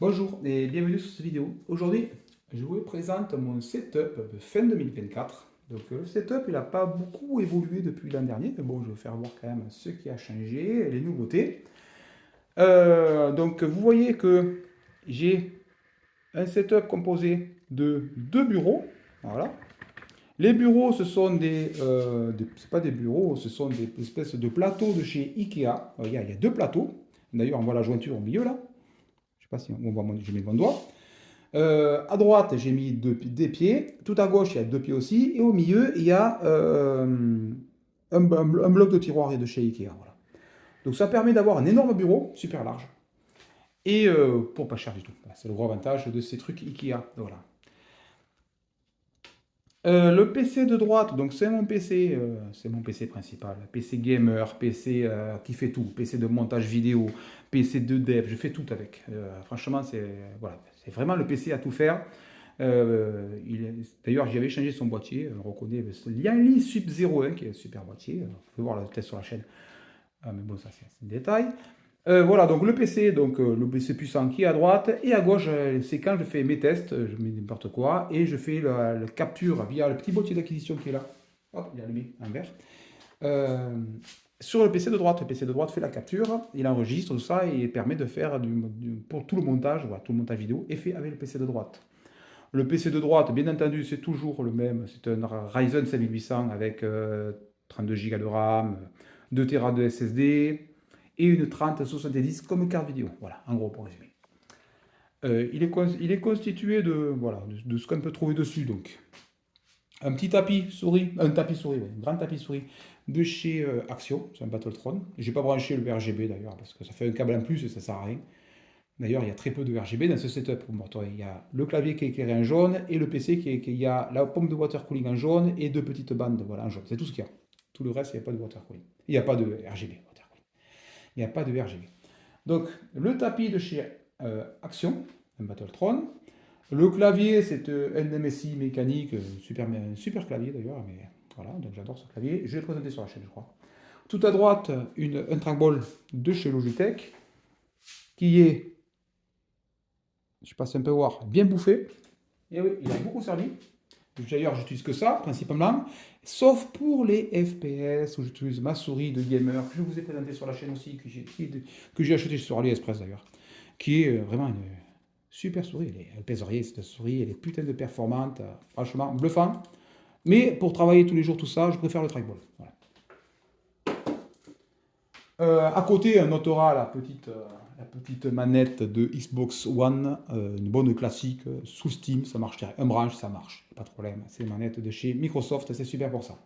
Bonjour et bienvenue sur cette vidéo. Aujourd'hui, je vous présente mon setup de fin 2024. Donc le setup, il n'a pas beaucoup évolué depuis l'an dernier, mais bon, je vais vous faire voir quand même ce qui a changé, les nouveautés. Donc vous voyez que j'ai un setup composé de deux bureaux. Voilà. Les bureaux, ce sont c'est pas des bureaux, ce sont des espèces de plateaux de chez Ikea. Il y a deux plateaux. D'ailleurs, on voit la jointure au milieu là. Je sais pas si on voit, j'ai mis mon doigt. À droite, j'ai mis des pieds. Tout à gauche, il y a deux pieds aussi. Et au milieu, il y a un bloc de tiroir de chez Ikea. Voilà. Donc ça permet d'avoir un énorme bureau, super large. Et pour pas cher du tout. Voilà, c'est le gros avantage de ces trucs Ikea. Voilà. Le PC de droite, donc c'est mon PC principal. PC gamer, PC qui fait tout, PC de montage vidéo, PC de dev, je fais tout avec. Franchement, c'est vraiment le PC à tout faire. D'ailleurs, j'y avais changé son boîtier. On reconnaît le Lianli Sub 01 qui est un super boîtier. Vous pouvez voir le test sur la chaîne. Ah, mais bon, ça c'est un détail. Voilà, donc le PC puissant qui est à droite et à gauche, c'est quand je fais mes tests, je mets n'importe quoi et je fais la capture via le petit boîtier d'acquisition qui est là. Hop, il est allumé en vert. Euh, sur le PC de droite fait la capture, il enregistre tout ça et permet de faire pour tout le montage, voilà, tout le montage vidéo est fait avec le PC de droite. Le PC de droite, bien entendu, c'est toujours le même. C'est un Ryzen 5800 avec 32 Go de RAM, 2 Tera de SSD et une 3070 comme carte vidéo. Voilà, en gros, pour résumer. Il est constitué voilà, de ce qu'on peut trouver dessus. Donc, un tapis souris, ouais, un grand tapis souris de chez Axiom, c'est un Battletron. J'ai pas branché le RGB d'ailleurs, parce que ça fait un câble en plus et ça sert à rien. D'ailleurs, il y a très peu de RGB dans ce setup. Il y a le clavier qui est éclairé en jaune et le PC il y a la pompe de water cooling en jaune et deux petites bandes voilà, en jaune. C'est tout ce qu'il y a. Tout le reste, il n'y a pas de water cooling. Il n'y a pas de RGB. Il n'y a pas de RGB. Donc, le tapis de chez Action, un Battletron. Le clavier, c'est un MSI mécanique, un super clavier d'ailleurs, mais voilà, donc j'adore ce clavier. Je l'ai présenté sur la chaîne, je crois. Tout à droite, un trackball de chez Logitech, qui est, je passe un peu voir, bien bouffé. Et oui, il a beaucoup servi. D'ailleurs, j'utilise que ça, principalement, sauf pour les FPS, où j'utilise ma souris de gamer, que je vous ai présenté sur la chaîne aussi, que j'ai acheté sur AliExpress d'ailleurs, qui est vraiment une super souris. Elle pèse rien, cette souris, elle est putain de performante, franchement, bluffant. Mais pour travailler tous les jours tout ça, je préfère le trackball. Voilà. À côté, on notera la petite manette de Xbox One, une bonne classique, sous Steam, ça marche. Un branche, ça marche, pas de problème. C'est une manette de chez Microsoft, c'est super pour ça.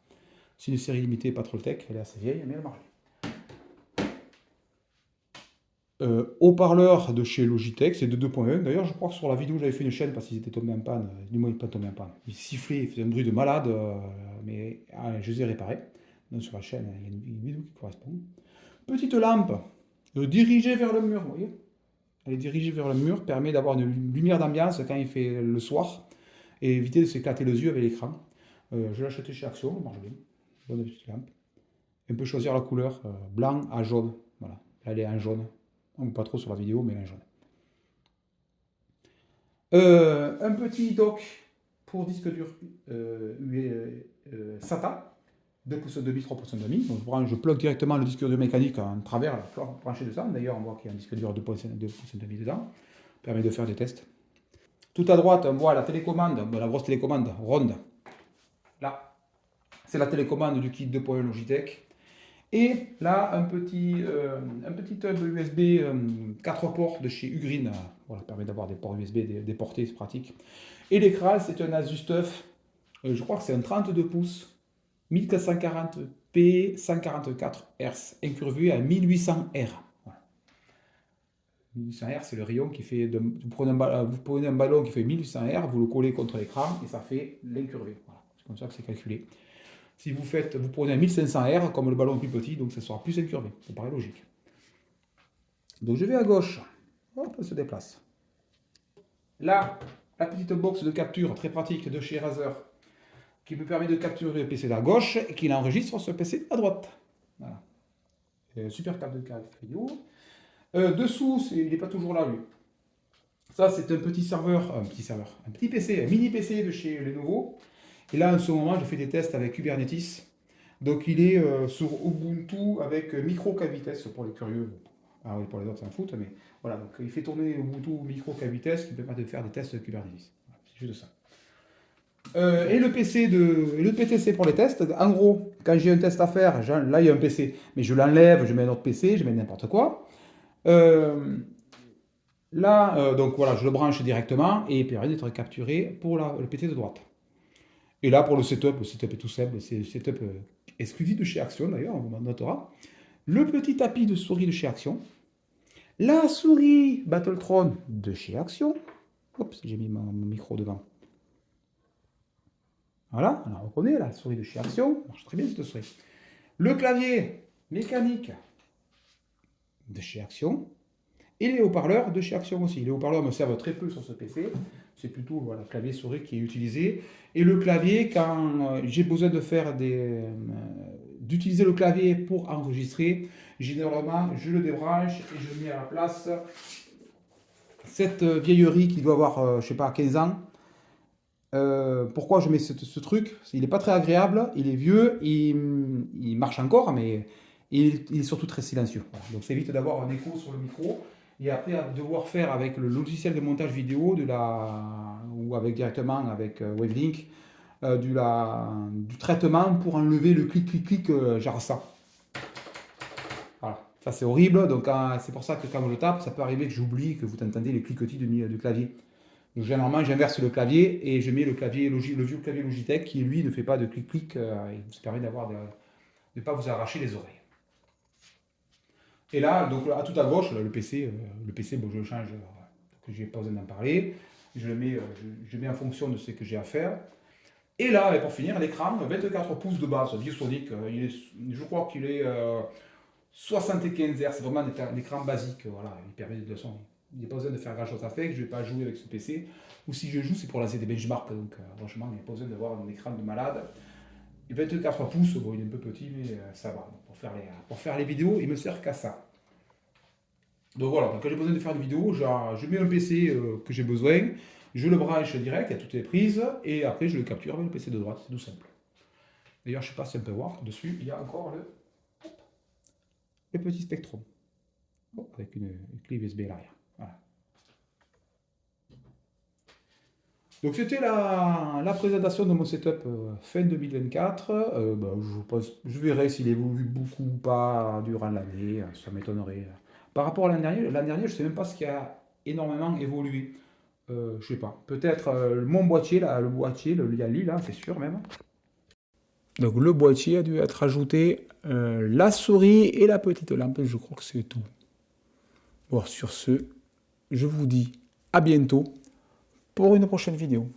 C'est une série limitée Patroltech, elle est assez vieille, mais elle marche. Haut-parleur de chez Logitech, c'est de 2.1. D'ailleurs, je crois que sur la vidéo, j'avais fait une chaîne parce qu'ils étaient tombés en panne. Du moins, ils ne sont pas tombés en panne. Ils sifflaient, ils faisaient un bruit de malade, mais je les ai réparés. Donc, sur la chaîne, il y a une vidéo qui correspond. Petite lampe dirigée vers le mur, vous voyez. Elle est dirigée vers le mur, permet d'avoir une lumière d'ambiance quand il fait le soir et éviter de s'éclater les yeux avec l'écran. Je l'ai acheté chez Action, elle marche bien. Bonne petite lampe. On peut choisir la couleur blanc à jaune. Voilà, là, elle est en jaune. On ne voit pas trop sur la vidéo, mais elle est en jaune. Un petit dock pour disque dur SATA. 2 pouces et demi, 3 pouces et demi. Donc je plug directement le disque dur mécanique en travers, la branché de ça. D'ailleurs, on voit qu'il y a un disque dur de 2 pouces et demi dedans. Permet de faire des tests. Tout à droite, on voit la télécommande, la grosse télécommande ronde. Là, c'est la télécommande du kit 2.1 Logitech. Et là, un petit hub USB 4 ports de chez Ugreen. Voilà, permet d'avoir des ports USB déportés, c'est pratique. Et l'écran, c'est un Asus TUF. Je crois que c'est un 32 pouces 1440p 144 Hz, incurvé à 1800 R. Voilà. 1800 R, c'est le rayon qui fait. Vous prenez un ballon qui fait 1800 R, vous le collez contre l'écran et ça fait l'incurvé. Voilà. C'est comme ça que c'est calculé. Si vous prenez un 1500 R, comme le ballon est plus petit, donc ça sera plus incurvé. Ça paraît logique. Donc je vais à gauche. Hop, on se déplace. Là, la petite box de capture très pratique de chez Razer qui me permet de capturer le PC à gauche et qui l'enregistre sur le PC à droite. Voilà. Super câble de vidéo. Dessous, il n'est pas toujours là, lui. Ça, c'est un petit serveur, un petit PC, un mini PC de chez Lenovo. Et là, en ce moment, je fais des tests avec Kubernetes. Donc, il est sur Ubuntu avec micro KVitess pour les curieux. Ah oui, pour les autres, c'est un foot, mais voilà. Donc, il fait tourner Ubuntu micro KVitess qui permet de faire des tests Kubernetes. Voilà, c'est juste ça. Et le PC et le PTC pour les tests. En gros, quand j'ai un test à faire, là, il y a un PC, mais je l'enlève, je mets un autre PC, je mets n'importe quoi. Euh, Là, donc voilà, je le branche directement et il permet d'être capturé pour le PT de droite. Et là, pour le setup est tout simple, c'est le setup exclusif de chez Action d'ailleurs, on notera. Le petit tapis de souris de chez Action. La souris Battletron de chez Action. Oups, j'ai mis mon micro devant. Voilà, on la reconnaît, la souris de chez Action. Marche très bien cette souris. Le clavier mécanique de chez Action. Et les haut-parleurs de chez Action aussi. Les haut-parleurs me servent très peu sur ce PC. C'est plutôt voilà, le clavier souris qui est utilisé. Et le clavier, quand j'ai besoin de faire d'utiliser le clavier pour enregistrer, généralement, je le débranche et je mets à la place cette vieillerie qui doit avoir, je sais pas, 15 ans. Pourquoi je mets ce truc? Il n'est pas très agréable, il est vieux, il marche encore, mais il est surtout très silencieux. Voilà. Donc ça évite d'avoir un écho sur le micro. Et après, à devoir faire avec le logiciel de montage vidéo ou avec directement avec Wavelink du traitement pour enlever le clic-clic-clic, genre ça. Voilà. Ça c'est horrible, donc c'est pour ça que quand je le tape, ça peut arriver que j'oublie que vous entendez les cliquetis du clavier. Donc généralement, j'inverse le clavier et je mets le vieux clavier Logitech qui, lui, ne fait pas de clic-clic et vous permet de ne pas vous arracher les oreilles. Et là, donc à tout à gauche, là, le PC bon, je le change, que j'ai pas besoin d'en parler. Je mets en fonction de ce que j'ai à faire. Et là, et pour finir, l'écran 24 pouces de base, ViewSonic, je crois qu'il est 75 Hz, c'est vraiment un écran basique. Voilà, il permet de toute façon, il n'y a pas besoin de faire grand chose à faire, je ne vais pas jouer avec ce PC. Ou si je joue, c'est pour lancer des benchmarks, donc franchement, il n'y a pas besoin d'avoir un écran de malade. Et 24 pouces, bon, il est un peu petit, mais ça va. Pour faire les vidéos, il me sert qu'à ça. Donc voilà, donc quand j'ai besoin de faire une vidéo, je mets un PC que j'ai besoin, je le branche direct, il y a toutes les prises, et après je le capture avec le PC de droite, c'est tout simple. D'ailleurs, je ne sais pas si on peut voir, dessus, il y a encore le petit Spectrum, avec une clé USB à l'arrière. Voilà. Donc c'était la présentation de mon setup fin 2024. Je verrai s'il évolue beaucoup ou pas durant l'année, ça m'étonnerait. Par rapport à l'année dernière, je ne sais même pas ce qui a énormément évolué. Je sais pas. Peut-être mon boîtier, là, le boîtier, le Yali, là, c'est sûr même. Donc le boîtier a dû être ajouté, la souris et la petite lampe, je crois que c'est tout. Bon, sur ce, je vous dis à bientôt pour une prochaine vidéo.